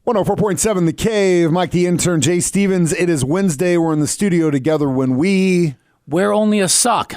104.7 The Cave. Mike the Intern, Jay Stevens. It is Wednesday. We're in the studio together when we wear only a sock.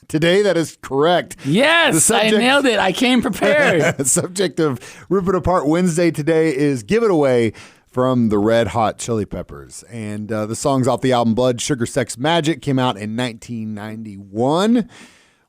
Today, that is correct. Yes, I nailed it. I came prepared. The subject of Rip It Apart Wednesday today is Give It Away from the Red Hot Chili Peppers. And the song's off the album Blood, Sugar, Sex, Magic. Came out in 1991.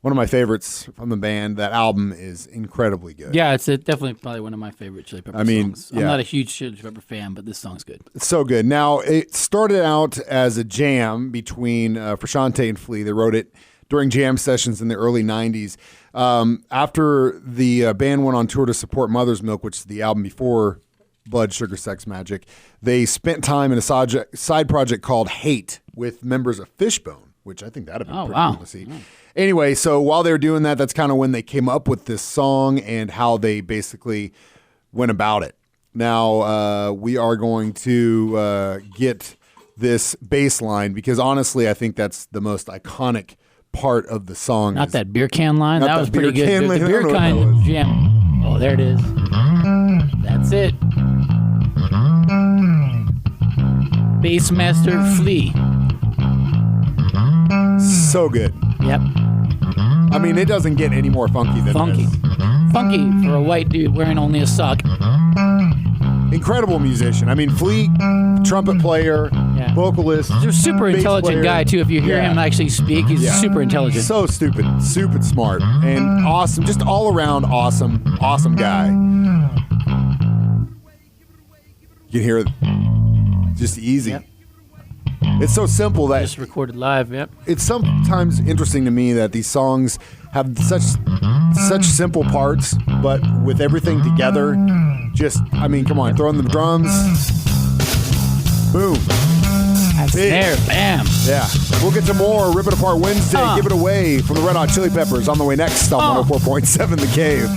One of my favorites from the band. That album is incredibly good. Yeah, it's definitely probably one of my favorite Chili Pepper songs. Yeah. I'm not a huge Chili Pepper fan, but this song's good. It's so good. Now, it started out as a jam between Frusciante and Flea. They wrote it during jam sessions in the early 90s. After the band went on tour to support Mother's Milk, which is the album before Blood, Sugar, Sex, Magic, they spent time in a side project called Hate with members of Fishbone, which I think that would have been pretty cool to see. Anyway, so while they were doing that, that's kind of when they came up with this song and how they basically went about it. Now, we are going to get this bass line because honestly, I think that's the most iconic part of the song. Not that beer can line. That was pretty good. The beer can jam. Oh, there it is. That's it. Bassmaster Flea. So good. Yep. I mean, it doesn't get any more funky than this. Funky for a white dude wearing only a sock. Incredible musician. I mean, Flea, trumpet player, vocalist. He's a super intelligent guy, too. If you hear him actually speak, he's super intelligent. So stupid smart, and awesome. Just all around awesome guy. You can hear it just easy. Yep. It's so simple that just recorded live. Yep. It's sometimes interesting to me that these songs have such simple parts, but with everything together, I mean, come on, throw in the drums, boom, that's there, bam. Yeah, we'll get to more Rip It Apart Wednesday. Give It Away from the Red Hot Chili Peppers on the way next on 104.7 The Cave.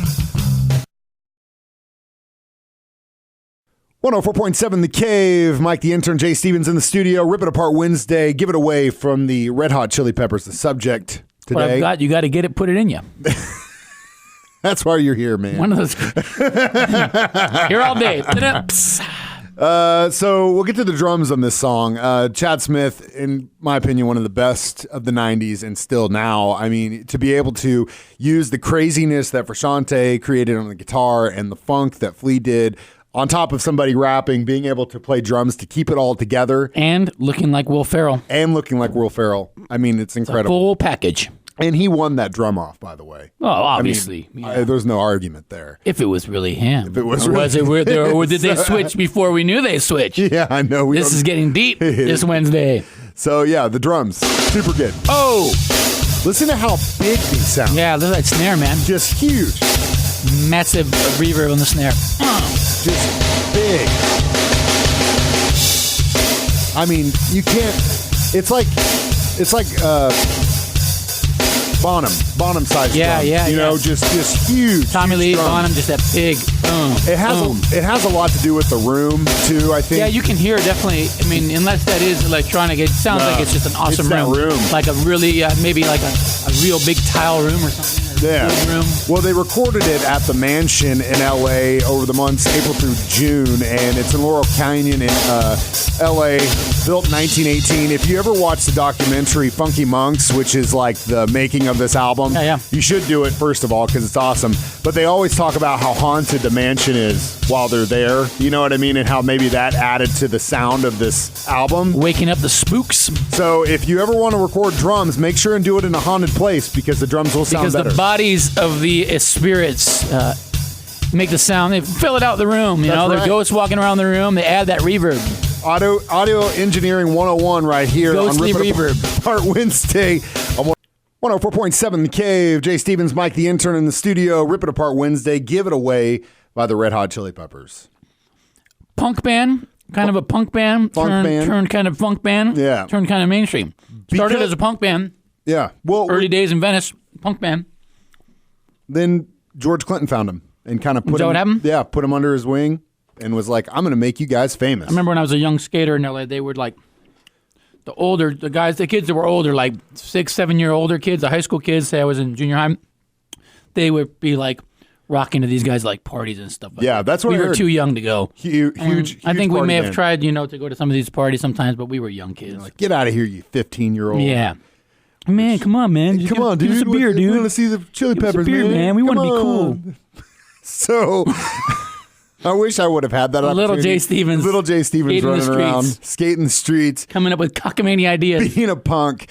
104.7 The Cave. Mike the Intern, Jay Stevens in the studio. Rip It Apart Wednesday. Give It Away from the Red Hot Chili Peppers. The subject today. What I've got, you got to get it, put it in you. That's why you're here, man. One of those. Here all day. So we'll get to the drums on this song. Chad Smith, in my opinion, one of the best of the 90s and still now. I mean, to be able to use the craziness that Frusciante created on the guitar and the funk that Flea did on top of somebody rapping, being able to play drums to keep it all together. And looking like Will Ferrell. I mean, it's incredible. It's a full package. And he won that drum off, by the way. Oh, obviously. I mean, there's no argument there. If it was really him. If it was or did they switch before we knew they switched? Yeah, I know. This is getting deep this Wednesday. So, yeah, the drums, super good. Oh! Listen to how big these sound. Yeah, look at that snare, man. Just huge. Massive reverb on the snare. Just big. I mean, you can't. It's like Bonham size. Yeah, drums, yeah, you know, just huge. Tommy Lee, Bonham, just that big. It has a lot to do with the room too, I think. Yeah, you can hear definitely. I mean, unless that is electronic, it sounds like it's just an awesome room. Like a really maybe like a real big tile room or something. Yeah. Room. Well, they recorded it at the mansion in L.A. over the months April through June, and it's in Laurel Canyon in L.A., built in 1918. If you ever watch the documentary Funky Monks, which is like the making of this album, you should do it, first of all, because it's awesome. But they always talk about how haunted the mansion is while they're there. You know what I mean? And how maybe that added to the sound of this album. Waking up the spooks. So if you ever want to record drums, make sure and do it in a haunted place because the drums will sound better. Because the bodies of the spirits make the sound. They fill it out the room. You know, right. There's ghosts walking around the room. They add that reverb. Audio engineering 101 right here. Ghostly on reverb. Apart Wednesday. 104.7 The Cave. Jay Stevens, Mike the Intern in the studio. Rip It Apart Wednesday. Give It Away by the Red Hot Chili Peppers. Punk band. Kind of a punk band. Turned kind of funk band. Yeah. Turned kind of mainstream. Started as a punk band. Yeah. Well, early days in Venice. Punk band. Then George Clinton found him and kind of put him under his wing and was like, I'm going to make you guys famous. I remember when I was a young skater in LA, they were like the kids that were older, like 6, 7 year older kids, the high school kids, say I was in junior high, they would be like rocking to these guys like parties and stuff. Like that. That's what we I were heard. too young to go. Huge. I think we party may have band. tried, to go to some of these parties sometimes, but we were young kids. Like, get out of here, you 15-year-old. Yeah. Man, come on, man. Come on, dude. Give us a beer, dude. We want to see the Chili Give us a Peppers, beer, man. We want to be cool. So, I wish I would have had that Little opportunity. Jay Stevens. Little Jay Stevens Skating the running around, streets. skating the streets, Coming up with cockamamie ideas. being a punk.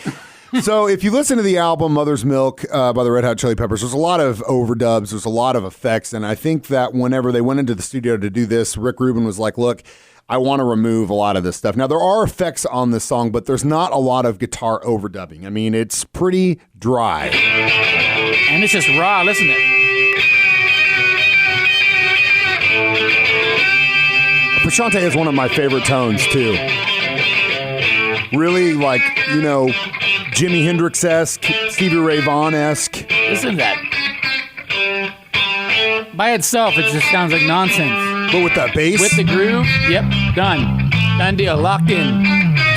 So if you listen to the album Mother's Milk by the Red Hot Chili Peppers, there's a lot of overdubs, there's a lot of effects, and I think that whenever they went into the studio to do this, Rick Rubin was like, look, I want to remove a lot of this stuff. Now, there are effects on this song, but there's not a lot of guitar overdubbing. I mean, it's pretty dry. And it's just raw. Listen to it. Frusciante is one of my favorite tones, too. Really, like, Jimi Hendrix-esque, Stevie Ray Vaughan-esque. Listen to that. By itself, it just sounds like nonsense. But with that bass, With the groove, yep, done. Done deal. Locked in.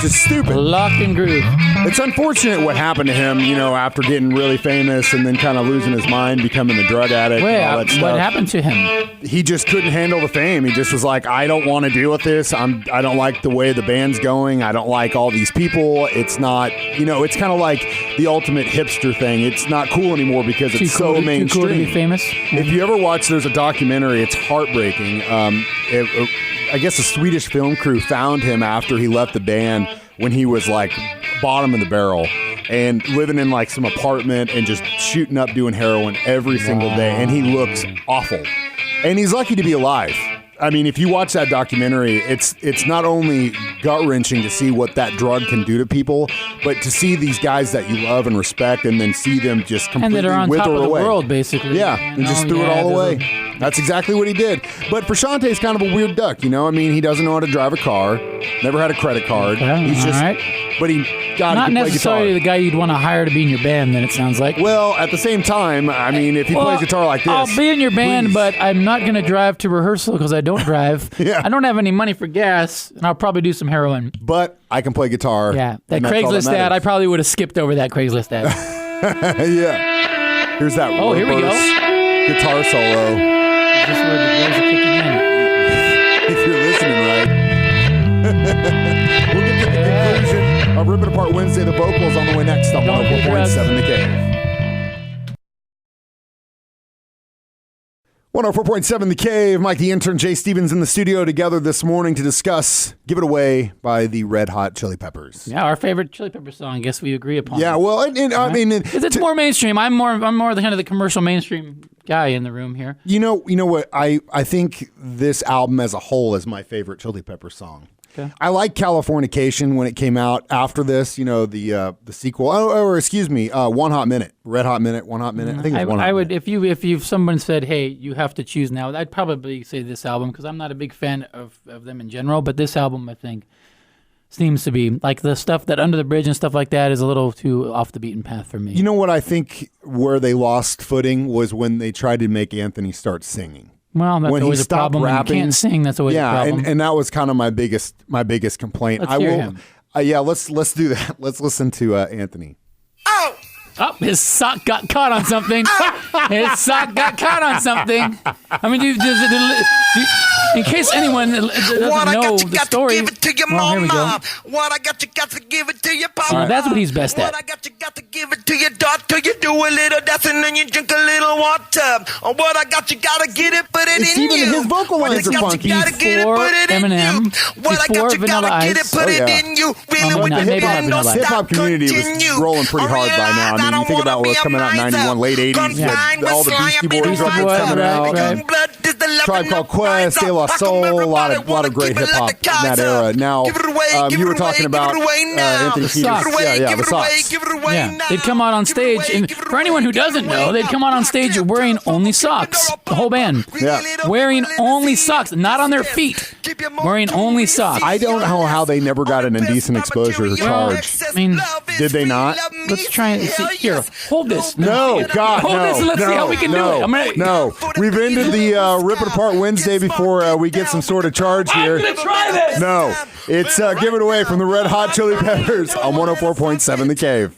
just stupid. Locked in groove. It's unfortunate what happened to him, after getting really famous and then kind of losing his mind, becoming a drug addict and all that stuff. What happened to him? He just couldn't handle the fame. He just was like, I don't want to deal with this. I don't like the way the band's going. I don't like all these people. It's not, it's kind of like the ultimate hipster thing. It's not cool anymore because it's so mainstream. Too cool to be famous. If you ever watch, there's a documentary. It's heartbreaking. I guess a Swedish film crew found him after he left the band when he was like bottom of the barrel and living in like some apartment and just shooting up doing heroin every single day. And he looks awful. And he's lucky to be alive. I mean, if you watch that documentary, it's not only gut-wrenching to see what that drug can do to people, but to see these guys that you love and respect and then see them just completely And that are on top wither of the away. world, basically. Yeah, and just threw it all away. That's exactly what he did. But Frusciante's kind of a weird duck, I mean, he doesn't know how to drive a car, never had a credit card. Okay, He's just, all right. but he got Not to play necessarily guitar. the guy you'd want to hire to be in your band, then it sounds like. Well, at the same time, I mean, if he plays guitar like this, I'll be in your band, please. but I'm not going to drive to rehearsal because I don't drive. Yeah. I don't have any money for gas, and I'll probably do some heroin. But I can play guitar. Yeah, that and that's all Craigslist ad, I matters. probably would have skipped over that Craigslist ad. Yeah. Here's that. Oh, here we go. Guitar solo. Is this where the girls are kicking in? If you're listening, right? We'll get to the conclusion of Rip It Apart Wednesday. The vocals on the way next on Don't do drugs. 104.7 The Cave. 104.7 The Cave. Mike the Intern, Jay Stevens in the studio together this morning to discuss Give It Away by the Red Hot Chili Peppers. Yeah, our favorite Chili Pepper song. I guess we agree upon. Yeah, well, I mean... Because it's more mainstream. I'm more the kind of the commercial mainstream guy in the room here. You know what? I think this album as a whole is my favorite Chili Pepper song. Okay. I like Californication when it came out after this, the sequel. Or excuse me, One Hot Minute, Red Hot Minute, One Hot Minute. I think it was One Hot I would Minute. if someone said, "Hey, you have to choose now," I'd probably say this album because I'm not a big fan of them in general. But this album, I think, seems to be like the stuff that Under the Bridge and stuff like that is a little too off the beaten path for me. You know what I think where they lost footing was when they tried to make Anthony start singing. Well, that's when he always a stopped problem. rapping, When you can't sing, that's always a problem. and that was kind of my biggest complaint. Let's hear him. Let's do that. Let's listen to Anthony. Oh, his sock got caught on something. His sock got caught on something. I mean, in case anyone doesn't know the story. Give it to your Well, here we go. mama. What I got to give it to your papa. That's what he's best What at. I got to give it to your daughter. You do a little dancing and you drink a little water. What I got to get it, put it It's in even you. his vocal What I lines are got funky. You gotta get it, Before put it in Eminem, you. What I before got you Vanilla gotta get it, Ice. put Oh, it yeah. in you. Really Oh, with not the maybe band, not don't Vanilla Ice. stop, Hip-hop community was continue. rolling pretty hard by now. I mean, you think about what was coming out in 91, late 80s. Yeah. All the Beastie Boys Beastie records Boys, coming right, out. right. Tribe Called Quest, De La Soul, a lot of great hip hop in that era. Now, you were talking about Anthony Peters. Yeah, the socks. Yeah, they'd come out on stage, and for anyone who doesn't know, they'd come out on stage wearing only socks. The whole band. Yeah. Wearing only socks, not on their feet. Wearing only socks. I don't know how they never got an indecent exposure charge. I mean, did they not? Let's try and see. Here, hold this. No, God, Hold no. this and let's see how we can do it. I'm gonna- No. We've ended the Rip It Apart Wednesday before we get some sort of charge here. I'm gonna try this. No. It's Give It Away from the Red Hot Chili Peppers on 104.7 The Cave.